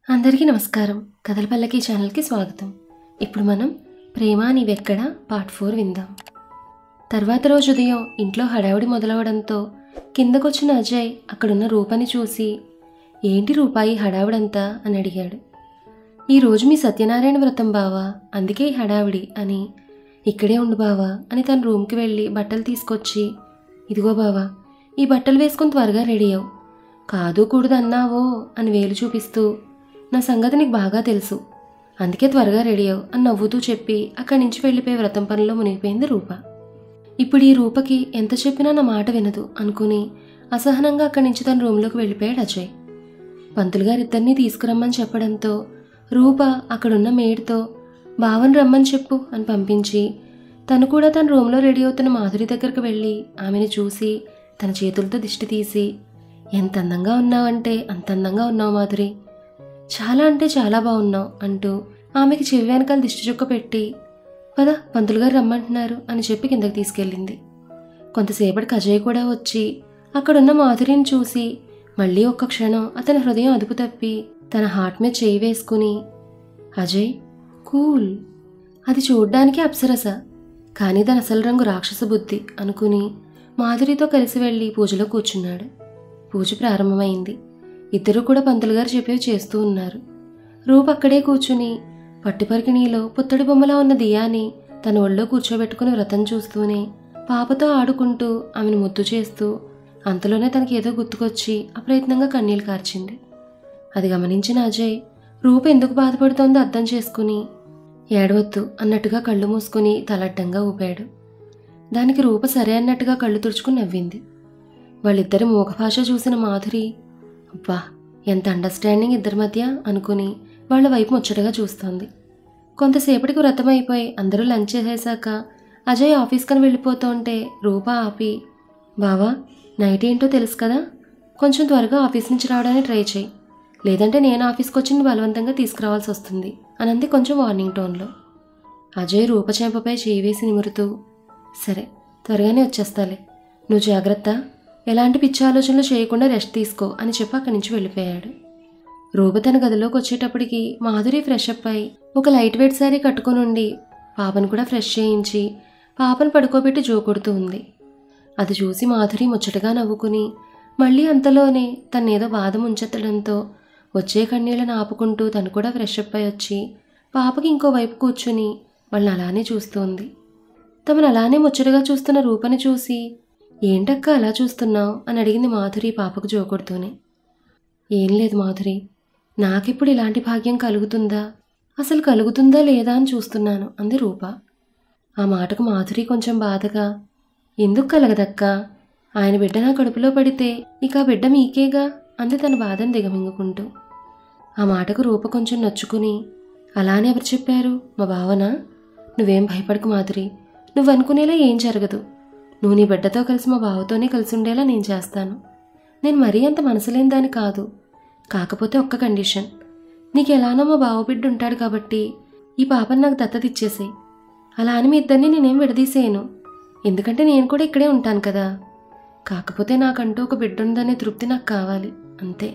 అందరికీ నమస్కారం. కథల పల్లకి ఛానల్కి స్వాగతం. ఇప్పుడు మనం ప్రేమ నీవెక్కడ పార్ట్ 4 విందాం. తర్వాత రోజు ఉదయం ఇంట్లో హడావుడి మొదలవడంతో కిందకొచ్చిన అజయ్ అక్కడున్న రూపని చూసి, ఏంటి రూపాయి హడావుడంతా అని అడిగాడు. ఈరోజు మీ సత్యనారాయణ వ్రతం బావా, అందుకే ఈ హడావిడి అని. ఇక్కడే ఉండు బావా అని తన రూమ్కి వెళ్ళి బట్టలు తీసుకొచ్చి, ఇదిగో బావా ఈ బట్టలు వేసుకుని త్వరగా రెడీ అవు. కాదు కూడదు అన్నావో అని వేలు చూపిస్తూ, నా సంగతి నీకు బాగా తెలుసు, అందుకే త్వరగా రెడీ అవు అని నవ్వుతూ చెప్పి అక్కడి నుంచి వెళ్ళిపోయి వ్రతం పనిలో మునిగిపోయింది రూప. ఇప్పుడు ఈ రూపకి ఎంత చెప్పినా నా మాట వినదు అనుకుని అసహనంగా అక్కడి నుంచి తన రూమ్లోకి వెళ్ళిపోయాడు అజయ్. పంతులు గారిద్దరినీ తీసుకురమ్మని చెప్పడంతో రూప అక్కడున్న మేడ్తో బావని రమ్మని చెప్పు అని పంపించి తను కూడా తన రూమ్లో రెడీ అవుతున్న మాధురి దగ్గరకు వెళ్ళి ఆమెను చూసి తన చేతులతో దిష్టి తీసి, ఎంత అందంగా ఉన్నావంటే అంత అందంగా ఉన్నావు మాధురి, చాలా అంటే చాలా బాగున్నావు అంటూ ఆమెకి చెవి వెనకాల దిష్టి చుక్క పెట్టి, పద పంతులు గారు రమ్మంటున్నారు అని చెప్పి కిందకి తీసుకెళ్ళింది. కొంతసేపటికి అజయ్ కూడా వచ్చి అక్కడున్న మాధురిని చూసి మళ్ళీ ఒక్క క్షణం అతని హృదయం అదుపు తప్పి తన హార్ట్ మీద చేయి వేసుకుని, అజయ్ కూల్, అది చూడ్డానికి అప్సరస కానీ దాని అసలు రంగు రాక్షస బుద్ధి అనుకుని మాధురితో కలిసి వెళ్ళి పూజలో కూర్చున్నాడు. పూజ ప్రారంభమైంది. ఇద్దరు కూడా పంతులు గారు చెప్పేవి చేస్తూ ఉన్నారు. రూప అక్కడే కూర్చుని పట్టుపరికిణీలో పుత్తడి బొమ్మలా ఉన్న దియాని తన ఒళ్ళో కూర్చోబెట్టుకుని వ్రతం చూస్తూనే పాపతో ఆడుకుంటూ ఆమెను ముద్దు చేస్తూ, అంతలోనే తనకి ఏదో గుర్తుకొచ్చి అప్రయత్నంగా కన్నీళ్లు కార్చింది. అది గమనించిన అజయ్ రూప ఎందుకు బాధపడుతోందో అర్థం చేసుకుని, ఏడవద్దు అన్నట్టుగా కళ్ళు మూసుకుని తలడ్డంగా ఊపాడు. దానికి రూప సరే అన్నట్టుగా కళ్ళు తుడుచుకుని నవ్వింది. వాళ్ళిద్దరి మూగభాష చూసిన మాధురి, అబ్బా ఎంత అండర్స్టాండింగ్ ఇద్దరి మధ్య అనుకుని వాళ్ళ వైపు ముచ్చటగా చూస్తోంది. కొంతసేపటికి వ్రతం అయిపోయి అందరూ లంచ్ చేసేశాక అజయ్ ఆఫీస్కని వెళ్ళిపోతుంటే రూప ఆపి, బావా నైట్ ఏంటో తెలుసు కదా, కొంచెం త్వరగా ఆఫీస్ నుంచి రావడానికి ట్రై చేయి, లేదంటే నేను ఆఫీస్కి వచ్చి బలవంతంగా తీసుకురావాల్సి వస్తుంది అనంది కొంచెం వార్నింగ్ టోన్లో. అజయ్ రూప చెంపపై చేయి వేసి నిమురుతూ, సరే త్వరగానే వచ్చేస్తాలే, నువ్వు జాగ్రత్త, ఎలాంటి పిచ్చి ఆలోచనలు చేయకుండా రెస్ట్ తీసుకో అని చెప్పి అక్కడి నుంచి వెళ్ళిపోయాడు. రూప తన గదిలోకి వచ్చేటప్పటికి మాధురి ఫ్రెష్ అప్ అయి ఒక లైట్ వెయిట్ శారీ కట్టుకుని ఉండి పాపను కూడా ఫ్రెష్ చేయించి పాపను పడుకోబెట్టి జోకొడుతూ ఉంది. అది చూసి మాధురి ముచ్చటగా నవ్వుకుని మళ్ళీ అంతలోనే తన్నేదో బాధ ముంచెత్తడంతో వచ్చే కన్నీళ్లను ఆపుకుంటూ తను కూడా ఫ్రెష్ అప్ అయి వచ్చి పాపకి ఇంకోవైపు కూర్చుని వాళ్ళని అలానే చూస్తోంది. తమను అలానే ముచ్చటగా చూస్తున్న రూపని చూసి, ఏంటక్క అలా చూస్తున్నావు అని అడిగింది మాధురి పాపకు జోకొడుతూనే. ఏం లేదు మాధురి, నాకిప్పుడు ఇలాంటి భాగ్యం కలుగుతుందా, అసలు కలుగుతుందా లేదా అని చూస్తున్నాను అంది రూప. ఆ మాటకు మాధురి కొంచెం బాధగా, ఎందుకు కలగదక్క, ఆయన బిడ్డ నా కడుపులో పడితే ఇక ఆ బిడ్డ మీకేగా అంది తన బాధను దిగమింగుకుంటూ. ఆ మాటకు రూప కొంచెం నచ్చుకుని, అలానే ఎవరు చెప్పారు, మా బావనా, నువ్వేం భయపడకు మాధురి, నువ్వు అనుకునేలా ఏం జరగదు, నువ్వు నీ బిడ్డతో కలిసి మా బావతోనే కలిసి ఉండేలా నేను చేస్తాను. నేను మరీ అంత మనసులేని దాన్ని కాదు, కాకపోతే ఒక్క కండిషన్, నీకు ఎలానో మా బావ బిడ్డ ఉంటాడు కాబట్టి ఈ పాపను నాకు దత్తత ఇచ్చేసేయి, అలా అని మీ ఇద్దరిని నేనేం విడదీసేయను, ఎందుకంటే నేను కూడా ఇక్కడే ఉంటాను కదా, కాకపోతే నాకంటూ ఒక బిడ్డ ఉందనే తృప్తి నాకు కావాలి అంతే.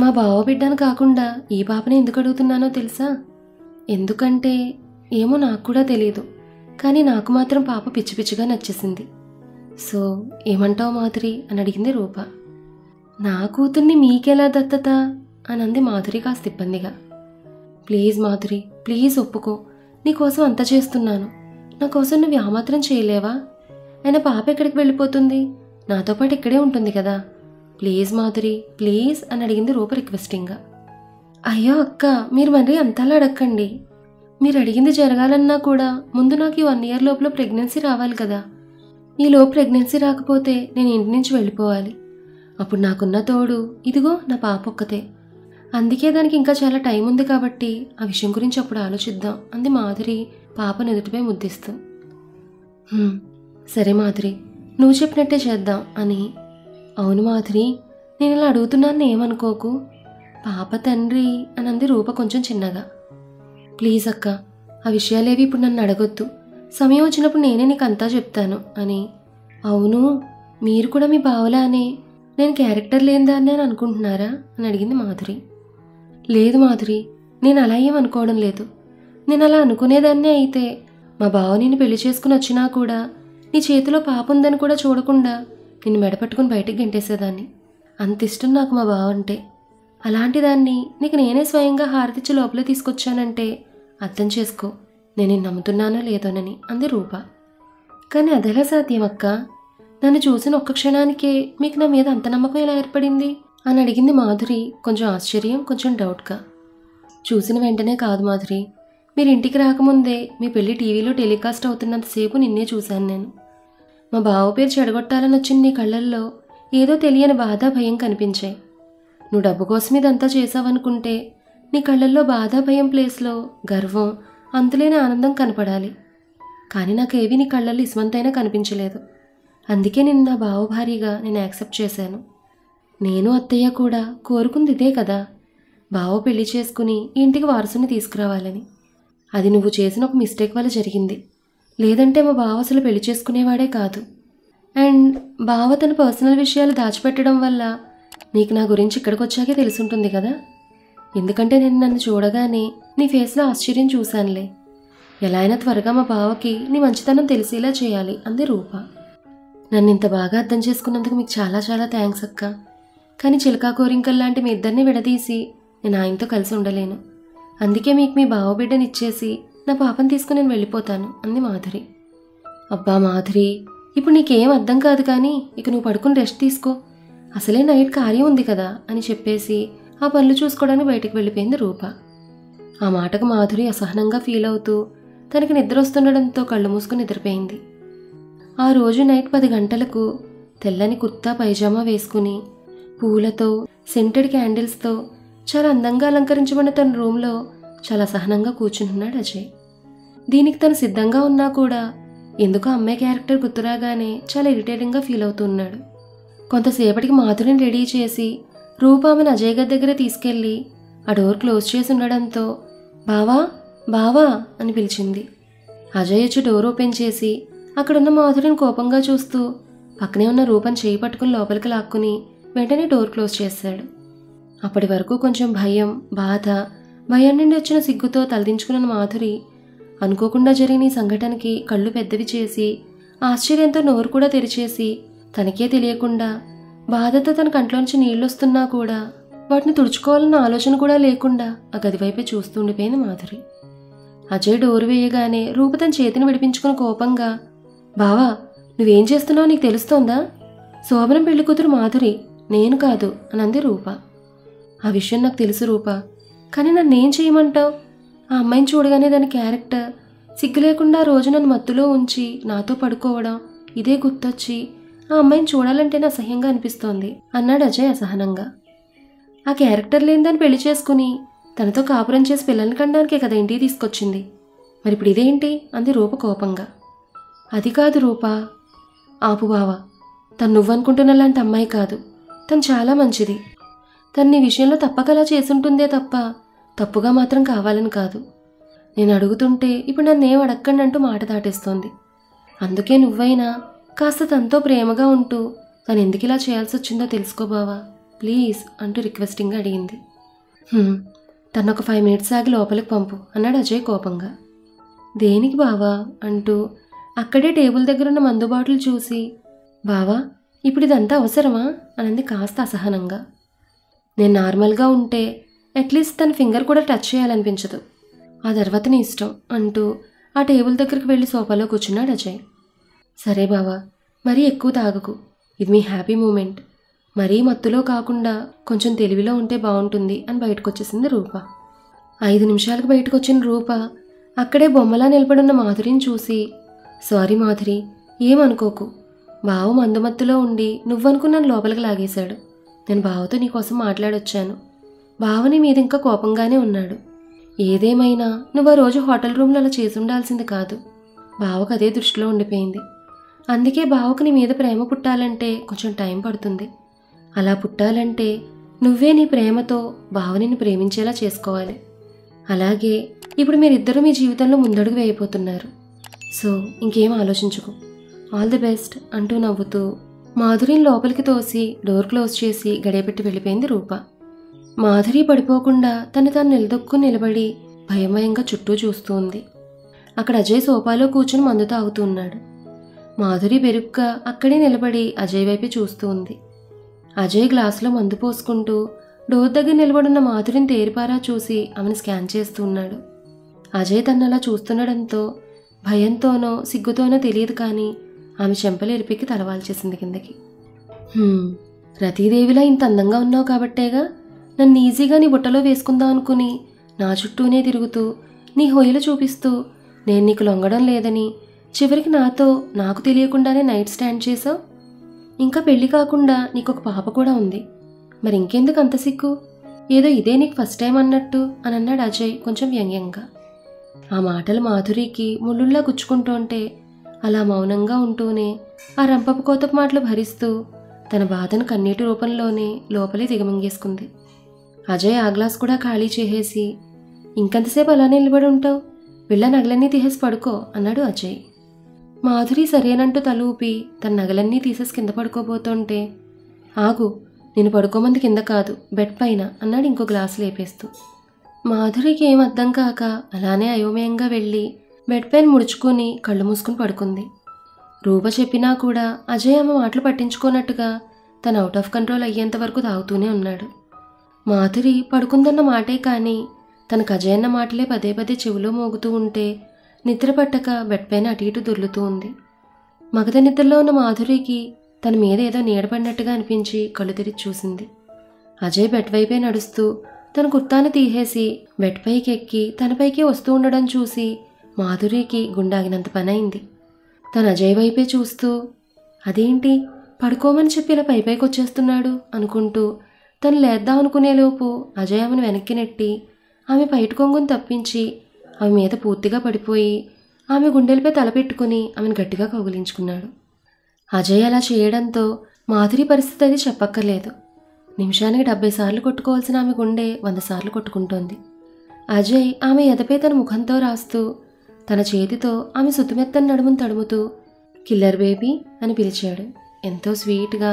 మా బావ బిడ్డను కాకుండా ఈ పాపని ఎందుకు అడుగుతున్నానో తెలుసా, ఎందుకంటే ఏమో నాకు కూడా తెలియదు, కానీ నాకు మాత్రం పాప పిచ్చి పిచ్చిగా నచ్చేసింది. సో ఏమంటావు మాధురి అని అడిగింది రూప. నా కూతుర్ని మీకెలా దత్తత అని అంది మాధురి కాస్త ఇబ్బందిగా. ప్లీజ్ మాధురి, ప్లీజ్ ఒప్పుకో, నీకోసం అంతా చేస్తున్నాను, నా కోసం నువ్వు ఆ మాత్రం చేయలేవా, అయినా పాప ఎక్కడికి వెళ్ళిపోతుంది, నాతో పాటు ఇక్కడే ఉంటుంది కదా, ప్లీజ్ మాధురి ప్లీజ్ అని అడిగింది రూప రిక్వెస్టింగ్గా. అయ్యో అక్క, మీరు మరీ అంతలా అడగండి, మీరు అడిగింది జరగాలన్నా కూడా ముందు నాకు ఈ 1 year లోపల ప్రెగ్నెన్సీ రావాలి కదా, ఈలోపు ప్రెగ్నెన్సీ రాకపోతే నేను ఇంటి నుంచి వెళ్ళిపోవాలి, అప్పుడు నాకున్న తోడు ఇదిగో నా పాప ఒక్కతే, అందుకే దానికి ఇంకా చాలా టైం ఉంది కాబట్టి ఆ విషయం గురించి అప్పుడు ఆలోచిద్దాం అంది మాధురి పాప నుదుటిపై ముద్దిస్తూ. సరే మాధురి, నువ్వు చెప్పినట్టే చేద్దాం అని. అవును మాధురి, నేను ఇలా అడుగుతున్నాను ఏమనుకోకు, పాప తండ్రి అని అంది రూప కొంచెం చిన్నగా. ప్లీజ్ అక్క, ఆ విషయాలేవి ఇప్పుడు నన్ను అడగొద్దు, సమయం వచ్చినప్పుడు నేనే నీకు అంతా చెప్తాను అని. అవును, మీరు కూడా మీ బావలానే నేను క్యారెక్టర్ లేనిదాన్ని అని అనుకుంటున్నారా అని అడిగింది మాధురి. లేదు మాధురి, నేను అలా ఏం అనుకోవడం లేదు. నేను అలా అనుకునేదాన్నే అయితే మా బావ నిన్ను పెళ్లి చేసుకుని వచ్చినా కూడా నీ చేతిలో పాప ఉందని కూడా చూడకుండా నిన్ను మెడపట్టుకుని బయటికి గెంటేసేదాన్ని. అంత ఇష్టం నాకు మా బావ అంటే. అలాంటి దాన్ని నీకు నేనే స్వయంగా హారతిచ్చి లోపల తీసుకొచ్చానంటే అర్థం చేసుకో నేను నిన్ను నమ్ముతున్నానో లేదోనని అంది రూప. కానీ అదెలా సాధ్యం అక్క? నన్ను చూసిన ఒక్క క్షణానికే మీకు నా మీద అంత నమ్మకం ఎలా ఏర్పడింది అని అడిగింది మాధురి, కొంచెం ఆశ్చర్యం, కొంచెం డౌట్గా. చూసిన వెంటనే కాదు మాధురి, మీరు ఇంటికి రాకముందే మీ పెళ్లి టీవీలో టెలికాస్ట్ అవుతున్నంతసేపు నిన్నే చూశాను నేను. మా బావ పేరు చెడగొట్టాలని వచ్చిన నీ కళ్ళల్లో ఏదో తెలియని బాధ, భయం కనిపించాయి. నువ్వు డబ్బు కోసం ఇదంతా చేసావనుకుంటే నీ కళ్ళల్లో బాధ, భయం ప్లేస్లో గర్వం, అంతులేని ఆనందం కనపడాలి. కానీ నాకేవి నీ కళ్ళల్లో ఇసుమంతైనా కనిపించలేదు. అందుకే నిన్న నా బావ భార్యగా నేను యాక్సెప్ట్ చేశాను. నేను అత్తయ్య కూడా కోరుకుంది ఇదే కదా, బావ పెళ్లి చేసుకుని ఇంటికి వారసుని తీసుకురావాలని. అది నువ్వు చేసిన ఒక మిస్టేక్ వల్ల జరిగింది. లేదంటే మా బావ అసలు పెళ్లి చేసుకునేవాడే కాదు. అండ్ బావ తన పర్సనల్ విషయాలు దాచిపెట్టడం వల్ల నీకు నా గురించి ఇక్కడికి వచ్చాకే తెలుసుంటుంది కదా. ఎందుకంటే నేను నన్ను చూడగానే నీ ఫేస్లో ఆశ్చర్యం చూశానులే. ఎలా అయినా త్వరగా మా బావకి నీ మంచితనం తెలిసేలా చేయాలి అంది రూప. నన్ను ఇంత బాగా అర్థం చేసుకున్నందుకు మీకు చాలా చాలా థ్యాంక్స్ అక్క. కానీ చిలకా కోరింకల్ లాంటి మీ ఇద్దరిని విడదీసి నేను ఆయనతో కలిసి ఉండలేను. అందుకే మీకు మీ బావ బిడ్డని ఇచ్చేసి నా పాపను తీసుకుని నేను వెళ్ళిపోతాను అంది మాధురి. అబ్బా మాధురి, ఇప్పుడు నీకేం అర్థం కాదు, కానీ ఇక నువ్వు పడుకుని రెస్ట్ తీసుకో. అసలే నైట్ కార్యం ఉంది కదా అని చెప్పేసి ఆ పనులు చూసుకోవడానికి బయటకు వెళ్ళిపోయింది రూప. ఆ మాటకు మాధురి అసహనంగా ఫీల్ అవుతూ తనకి నిద్ర వస్తుండడంతో కళ్ళు మూసుకుని నిద్రపోయింది. ఆ రోజు నైట్ 10 గంటలకు తెల్లని కుర్తా పైజామా వేసుకుని పూలతో, సెంటెడ్ క్యాండిల్స్తో చాలా అందంగా అలంకరించబడిన తన రూమ్లో చాలా సహనంగా కూర్చుంటున్నాడు అజయ్. దీనికి తను సిద్ధంగా ఉన్నా కూడా ఎందుకో అమ్మాయి క్యారెక్టర్ గుర్తురాగానే చాలా ఇరిటేటింగ్గా ఫీల్ అవుతున్నాడు. కొంతసేపటికి మాధురిని రెడీ చేసి రూప ఆమెను అజయ్ గది దగ్గర తీసుకెళ్ళి ఆ డోర్ క్లోజ్ చేసి ఉండడంతో బావా బావా అని పిలిచింది. అజయ్ వచ్చి డోర్ ఓపెన్ చేసి అక్కడున్న మాధురిని కోపంగా చూస్తూ పక్కనే ఉన్న రూపని చేయి పట్టుకుని లోపలికి లాక్కుని వెంటనే డోర్ క్లోజ్ చేశాడు. అప్పటి వరకు కొంచెం భయం, బాధ, భయం నుండి వచ్చిన సిగ్గుతో తలదించుకున్న మాధురి అనుకోకుండా జరిగిన ఈ సంఘటనకి కళ్ళు పెద్దవి చేసి ఆశ్చర్యంతో నోరు కూడా తెరిచేసి తనకే తెలియకుండా బాధతో తన కంట్లోంచి నీళ్ళొస్తున్నా కూడా వాటిని తుడుచుకోవాలన్న ఆలోచన కూడా లేకుండా ఆ గదివైపే చూస్తూ ఉండిపోయింది మాధురి. అజయ్ డోరు వేయగానే రూప తన చేతిని విడిపించుకుని కోపంగా, బావా నువ్వేం చేస్తున్నావో నీకు తెలుస్తోందా? శోభనం పెళ్లి కూతురు మాధురి, నేను కాదు అని అంది రూప. ఆ విషయం నాకు తెలుసు రూప, కానీ నన్నేం చేయమంటావు? ఆ అమ్మాయిని చూడగానే దాని క్యారెక్టర్, సిగ్గు లేకుండా రోజు నన్ను మత్తులో ఉంచి నాతో పడుకోవడం ఇదే గుర్తొచ్చి ఆ అమ్మాయిని చూడాలంటేనే అసహ్యంగా అనిపిస్తోంది అన్నాడు అజయ్ అసహనంగా. ఆ క్యారెక్టర్ లేని దాన్ని పెళ్లి చేసుకుని తనతో కాపురం చేసి పిల్లల్ని కనడానికే కదా ఇంటికి తీసుకొచ్చింది, మరి ఇప్పుడు ఇదేంటి అంది రూప కోపంగా. అది కాదు రూప. ఆపు బావా, తను నువ్వనుకుంటున్న లాంటి అమ్మాయి కాదు. తను చాలా మంచిది. తను నీ విషయంలో తప్పకలా చేసుంటుందే తప్ప తప్పుగా మాత్రం కావాలని కాదు. నేను అడుగుతుంటే ఇప్పుడు నన్నేం అడక్కండి అంటూ మాట దాటేస్తోంది. అందుకే నువ్వైనా కాస్త తనతో ప్రేమగా ఉంటూ తను ఎందుకు ఇలా చేయాల్సి వచ్చిందో తెలుసుకో బావా, ప్లీజ్ అంటూ రిక్వెస్టింగ్గా అడిగింది. తను ఒక 5 మినిట్స్ ఆగి లోపలికి పంపు అన్నాడు అజయ్ కోపంగా. దేనికి బావా అంటూ అక్కడే టేబుల్ దగ్గరున్న మందు బాటిల్ చూసి, బావా ఇప్పుడు ఇదంతా అవసరమా అనంది కాస్త అసహనంగా. నేను నార్మల్గా ఉంటే అట్లీస్ట్ తన ఫింగర్ కూడా టచ్ చేయాలనిపించదు, ఆ తర్వాత నీ ఇష్టం అంటూ ఆ టేబుల్ దగ్గరికి వెళ్ళి సోఫాలో కూర్చున్నాడు అజయ్. సరే బావా, మరీ ఎక్కువ తాగకు, ఇది మీ హ్యాపీ మూమెంట్, మరీ మత్తులో కాకుండా కొంచెం తెలివిలో ఉంటే బాగుంటుంది అని బయటకు వచ్చేసింది రూప. 5 నిమిషాలకు బయటకు వచ్చిన రూప అక్కడే బొమ్మలా నిలబడున్న మాధురిని చూసి, సారీ మాధురి, ఏమనుకోకు, బావ మందుమత్తులో ఉండి నువ్వనుకున్నాను లోపలికి లాగేశాడు. నేను బావతో నీకోసం మాట్లాడొచ్చాను. బావని మీద ఇంకా కోపంగానే ఉన్నాడు. ఏదేమైనా నువ్వు ఆ రోజు హోటల్ రూమ్లో అలా చేసి ఉండాల్సింది కాదు. బావకు అదే దృష్టిలో ఉండిపోయింది. అందుకే బావకు నీ మీద ప్రేమ పుట్టాలంటే కొంచెం టైం పడుతుంది. అలా పుట్టాలంటే నువ్వే నీ ప్రేమతో బావని ప్రేమించేలా చేసుకోవాలి. అలాగే ఇప్పుడు మీరిద్దరూ మీ జీవితంలో ముందడుగు వేయబోతున్నారు. సో ఇంకేం ఆలోచించుకో, ఆల్ ది బెస్ట్ అంటూ నవ్వుతూ మాధురిని లోపలికి తోసి డోర్ క్లోజ్ చేసి గడియపెట్టి వెళ్ళిపోయింది రూప. మాధురి పడిపోకుండా తాను నిలదొక్కుని నిలబడి భయంగా చుట్టూ చూస్తూ ఉంది. అక్కడ అజయ్ సోఫాలో కూర్చుని మందు తాగుతున్నాడు. మాధురి బెరుగ్గా అక్కడే నిలబడి అజయ్ వైపే చూస్తూ ఉంది. అజయ్ గ్లాసులో మందు పోసుకుంటూ డోర్ దగ్గర నిలబడున్న మాధురిని తేరిపారా చూసి ఆమెను స్కాన్ చేస్తూ ఉన్నాడు. అజయ్ తనలా చూస్తుండడంతో భయంతోనో సిగ్గుతోనో తెలియదు కానీ ఆమె చెంపలు ఎరిపికి తలవాల్చేసింది కిందకి. రతీదేవిలా ఇంత అందంగా ఉన్నావు కాబట్టేగా నన్ను ఈజీగా నీ బుట్టలో వేసుకుందాం అనుకుని నా చుట్టూనే తిరుగుతూ నీ హొయలు చూపిస్తూ నేను నీకు లొంగడం లేదని చివరికి నాతో నాకు తెలియకుండానే నైట్ స్టాండ్ చేసావు. ఇంకా పెళ్లి కాకుండా నీకొక పాప కూడా ఉంది. మరి ఇంకెందుకు అంత సిగ్గు? ఏదో ఇదే నీకు ఫస్ట్ టైం అన్నట్టు అని అన్నాడు అజయ్ కొంచెం వ్యంగ్యంగా. ఆ మాటలు మాధురికి ముళ్ళుల్లా గుచ్చుకుంటుంటే అలా మౌనంగా ఉంటూనే ఆ రంపపు కోతపు మాటలు భరిస్తూ తన బాధను కన్నీటి రూపంలోనే లోపలే దిగమింగేసుకుంది. అజయ్ ఆ గ్లాస్ కూడా ఖాళీ చేసేసి ఇంకంతసేపు అలానే నిలబడి ఉంటావు, వెళ్ళ నగలన్నీ తీసేసి పడుకో అన్నాడు అజయ్. మాధురి సరేనంటూ తల ఊపి తన నగలన్నీ తీసేసి కింద పడుకోబోతుంటే ఆగు, నేను పడుకోమంది కింద కాదు బెడ్ పైన అన్నాడు ఇంకో గ్లాసు లేపేస్తూ. మాధురికి ఏం అర్థం కాక అలానే అయోమయంగా వెళ్ళి బెడ్ పైన ముడుచుకొని కళ్ళు మూసుకుని పడుకుంది. రూప చెప్పినా కూడా అజయ్ ఆమె మాటలు పట్టించుకోనట్టుగా తను అవుట్ ఆఫ్ కంట్రోల్ అయ్యేంత వరకు తాగుతూనే ఉన్నాడు. మాధురి పడుకుందన్న మాటే కానీ తనకు అజయ్ అన్న మాటలే పదే పదే చెవిలో మోగుతూ ఉంటే నిద్ర పట్టక బెడ్ పైన అటు ఇటు దొర్లుతూ ఉంది. మగధ నిద్రలో ఉన్న మాధురికి తన మీద ఏదో నీడపడినట్టుగా అనిపించి కళ్ళు తెరిచి చూసింది. అజయ్ బెడ్ వైపే నడుస్తూ తన కుర్తాను తీసేసి బెడ్ పైకి ఎక్కి తనపైకి వస్తూ ఉండడం చూసి మాధురికి గుండాగినంత పనైంది. తను అజయ్ వైపే చూస్తూ అదేంటి పడుకోమని చెప్పి ఇలా పైపైకి వచ్చేస్తున్నాడు అనుకుంటూ తను లేద్దాం అనుకునేలోపు అజయ్ ఆమెను వెనక్కి నెట్టి ఆమె పైట కొంగును తప్పించి ఆమె మీద పూర్తిగా పడిపోయి ఆమె గుండెలపై తలపెట్టుకుని ఆమెను గట్టిగా కౌగిలించుకున్నాడు. అజయ్ అలా చేయడంతో మాధురి పరిస్థితి అది చెప్పక్కర్లేదు. నిమిషానికి 70 సార్లు కొట్టుకోవాల్సిన ఆమె గుండె 100 సార్లు కొట్టుకుంటోంది. అజయ్ ఆమె ఎదపై తన ముఖంతో రాస్తూ తన చేతితో ఆమె సుతుమెత్తని నడుమును తడుముతూ కిల్లర్ బేబీ అని పిలిచాడు. ఎంతో స్వీట్గా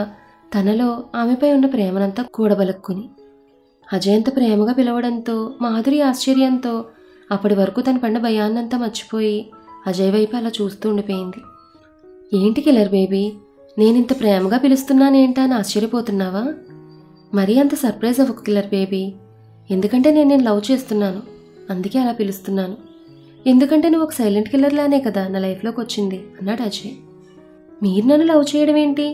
తనలో ఆమెపై ఉన్న ప్రేమనంతా కూడబలుక్కుని. అజయ్ అంత ప్రేమగా పిలవడంతో మాధురి ఆశ్చర్యంతో అప్పటి వరకు తన పడిన భయాన్నంతా మర్చిపోయి అజయ్ వైపు అలా చూస్తూ ఉండిపోయింది. ఏంటి కిల్లర్ బేబీ, నేనింత ప్రేమగా పిలుస్తున్నానేంటా అని ఆశ్చర్యపోతున్నావా? మరీ అంత సర్ప్రైజ్ అవ్వకు కిల్లర్ బేబీ. ఎందుకంటే నేను లవ్ చేస్తున్నాను, అందుకే అలా పిలుస్తున్నాను. ఎందుకంటే నువ్వు ఒక సైలెంట్ కిల్లర్లానే కదా నా లైఫ్లోకి వచ్చింది అన్నాడు అజయ్. మీరు నన్ను లవ్ చేయడం ఏంటి?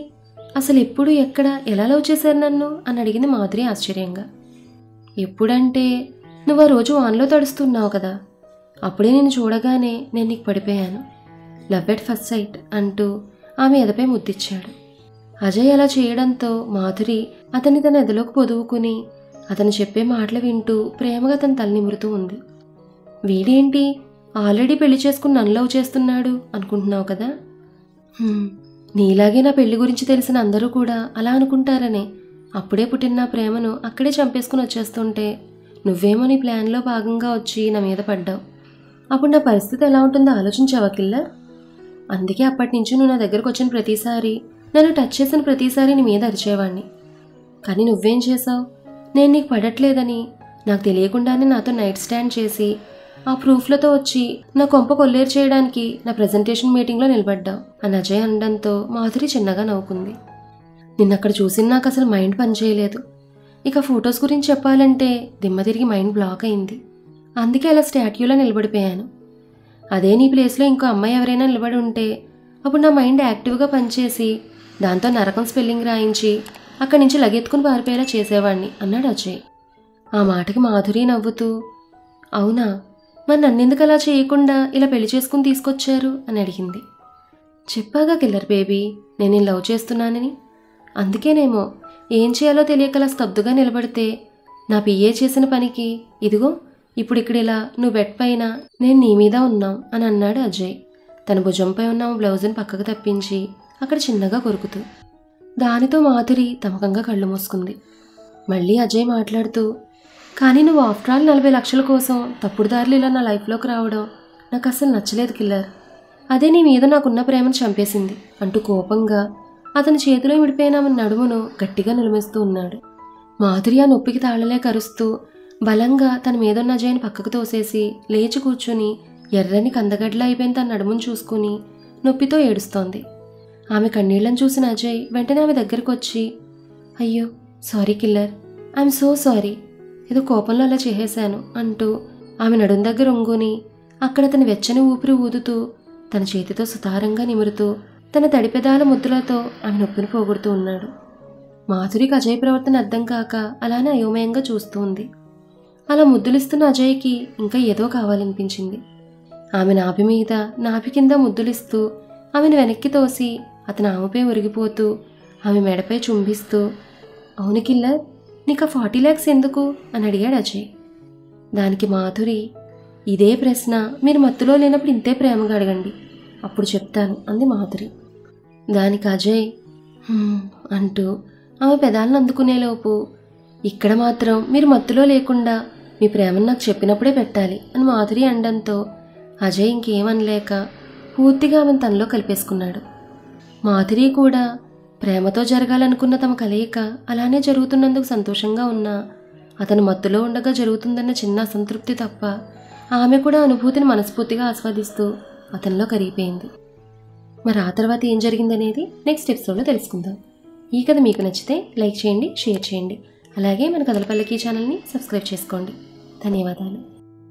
అసలు ఎప్పుడు ఎక్కడ ఎలా లవ్ చేశారు నన్ను అని అడిగింది మాధురి ఆశ్చర్యంగా. ఎప్పుడంటే నువ్వు ఆ రోజు వాన్లో తడుస్తున్నావు కదా, అప్పుడే నేను చూడగానే నేను నీకు పడిపోయాను. లవ్ ఎట్ ఫస్ట్ సైట్ అంటూ ఆమె ఎదపై ముద్దిచ్చాడు. అజయ్ అలా చేయడంతో మాధురి అతన్ని తన ఎదలోకి పొదువుకుని అతను చెప్పే మాటలు వింటూ ప్రేమగా తన తల నిమురుతూ ఉంది. వీడేంటి ఆల్రెడీ పెళ్లి చేసుకుని నన్ను లవ్ చేస్తున్నాడు అనుకుంటున్నావు కదా? నీలాగే నా పెళ్లి గురించి తెలిసిన అందరూ కూడా అలా అనుకుంటారనే అప్పుడే పుట్టిన నా ప్రేమను అక్కడే చంపేసుకుని వచ్చేస్తుంటే నువ్వేమో నీ ప్లాన్లో భాగంగా వచ్చి నా మీద పడ్డావు. అప్పుడు నా పరిస్థితి ఎలా ఉంటుందో ఆలోచించావా కిల్లర్? అందుకే అప్పటి నుంచి నువ్వు నా దగ్గరకు వచ్చిన ప్రతిసారి, నన్ను టచ్ చేసిన ప్రతిసారి నీ మీద అరిచేవాడిని. కానీ నువ్వేం చేసావు? నేను నీకు పడట్లేదని నాకు తెలియకుండానే నాతో నైట్ స్టాండ్ చేసి ఆ ప్రూఫ్లతో వచ్చి నా కొంప కొల్లేరు చేయడానికి నా ప్రజెంటేషన్ మీటింగ్లో నిలబడ్డావు అని అజయ్ అనడంతో మాధురి చిన్నగా నవ్వుకుంది. నిన్నక్కడ చూసిన నాకు అసలు మైండ్ పనిచేయలేదు. ఇక ఫొటోస్ గురించి చెప్పాలంటే దిమ్మ తిరిగి మైండ్ బ్లాక్ అయింది. అందుకే అలా స్టాట్యూలో నిలబడిపోయాను. అదే నీ ప్లేస్లో ఇంకో అమ్మాయి ఎవరైనా నిలబడి ఉంటే అప్పుడు నా మైండ్ యాక్టివ్గా పనిచేసి దాంతో నరకం స్పెల్లింగ్ రాయించి అక్కడి నుంచి లగెత్తుకుని పారిపోయేలా చేసేవాడిని అన్నాడు అజయ్. ఆ మాటకి మాధురి నవ్వుతూ అవునా, మరి నన్నెందుకు అలా చేయకుండా ఇలా పెళ్లి చేసుకుని తీసుకొచ్చారు అని అడిగింది. చెప్పాగా కిల్లర్ బేబీ నేను లవ్ చేస్తున్నానని. అందుకేనేమో ఏం చేయాలో తెలియకలా స్తబ్దుగా నిలబడితే నా పిఏ చేసిన పనికి ఇదిగో ఇప్పుడు ఇక్కడ ఇలా నువ్వు బెడ్ పైన నేను నీ మీద ఉన్నాం అని అన్నాడు అజయ్ తన భుజంపై ఉన్న బ్లౌజుని పక్కకు తప్పించి అక్కడ చిన్నగా కొరుకుతూ. దానితో మాధురి తమకంగా కళ్ళు మూసుకుంది. మళ్ళీ అజయ్ మాట్లాడుతూ కానీ నువ్వు ఆఫ్టర్ ఆల్ 40 లక్షల కోసం తప్పుడు దారులు ఇలా నా లైఫ్లోకి రావడం నాకు అసలు నచ్చలేదు కిల్లర్. అదే నీ మీద నాకున్న ప్రేమను చంపేసింది అంటూ కోపంగా అతని చేతిలో విడిపోయిన ఆమె నడుమును గట్టిగా నిలమేస్తూ ఉన్నాడు. మాధురి ఆ నొప్పికి తాళలేక అరుస్తూ బలంగా తన మీదున్న అజయ్ని పక్కకు తోసేసి లేచి కూర్చుని ఎర్రని కందగడ్డలా అయిపోయిన తన నడుమును చూసుకుని నొప్పితో ఏడుస్తోంది. ఆమె కన్నీళ్లను చూసిన అజయ్ వెంటనే ఆమె దగ్గరకు వచ్చి, అయ్యో sorry killer, I'm so sorry, ఏదో కోపంలో అలా చేసేశాను అంటూ ఆమె నడుం దగ్గర ఒంగుని అక్కడ తన వెచ్చని ఊపిరి ఊదుతూ తన చేతితో సుతారంగా నిమురుతూ తన తడిపెదాల ముద్దులతో ఆమె నొప్పిని పోగొడుతూ ఉన్నాడు. మాధురికి అజయ్ ప్రవర్తన అర్థం కాక అలానే అయోమయంగా చూస్తూ ఉంది. అలా ముద్దులిస్తున్న అజయ్కి ఇంకా ఏదో కావాలనిపించింది. ఆమె నాభి మీద నాభి కింద ముద్దులిస్తూ ఆమెను వెనక్కి తోసి అతను ఆమెపై ఒరిగిపోతూ ఆమె మెడపై చుంబిస్తూ, అవును కిల్లర్, నీకు 40 lakhs ఎందుకు అని అడిగాడు అజయ్. దానికి మాధురి, ఇదే ప్రశ్న మీరు మత్తులో లేనప్పుడు ఇంతే ప్రేమగా అడగండి, అప్పుడు చెప్తాను అంది మాధురి. దానికి అజయ్ అంటూ ఆమె పెదాలను అందుకునేలోపు, ఇక్కడ మాత్రం మీరు మత్తులో లేకుండా మీ ప్రేమను నాకు చెప్పినప్పుడే పెట్టాలి అని మాధురి అనడంతో అజయ్ ఇంకేమనలేక పూర్తిగా ఆమెను తనలో కలిపేసుకున్నాడు. మాధురి కూడా ప్రేమతో జరగాలనుకున్న తమ కలయిక అలానే జరుగుతున్నందుకు సంతోషంగా ఉన్నా అతను మత్తులో ఉండగా జరుగుతుందన్న చిన్న అసంతృప్తి తప్ప ఆమె కూడా అనుభూతిని మనస్ఫూర్తిగా ఆస్వాదిస్తూ అతనిలో కరిగిపోయింది. మరి ఆ తర్వాత ఏం జరిగిందనేది నెక్స్ట్ ఎపిసోడ్లో తెలుసుకుందాం. ఈ కథ మీకు నచ్చితే లైక్ చేయండి, షేర్ చేయండి, అలాగే మన కథల పల్లకి ఛానల్ని సబ్స్క్రైబ్ చేసుకోండి. ధన్యవాదాలు.